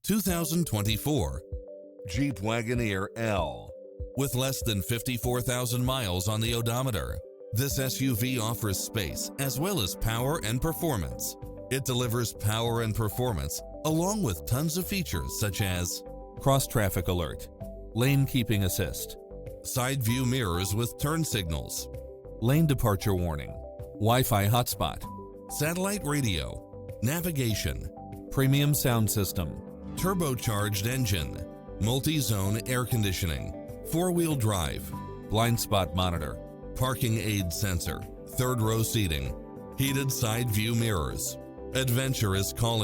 2024 Jeep Wagoneer L. With less than 54,000 miles on the odometer, this SUV offers space as well as power and performance. It delivers power and performance along with tons of features such as cross-traffic alert, lane keeping assist, side view mirrors with turn signals, lane departure warning, Wi-Fi hotspot, satellite radio, navigation, premium sound system, turbocharged engine, multi-zone air conditioning, four-wheel drive, blind spot monitor, parking aid sensor, third row seating, heated side view mirrors. Adventure is calling.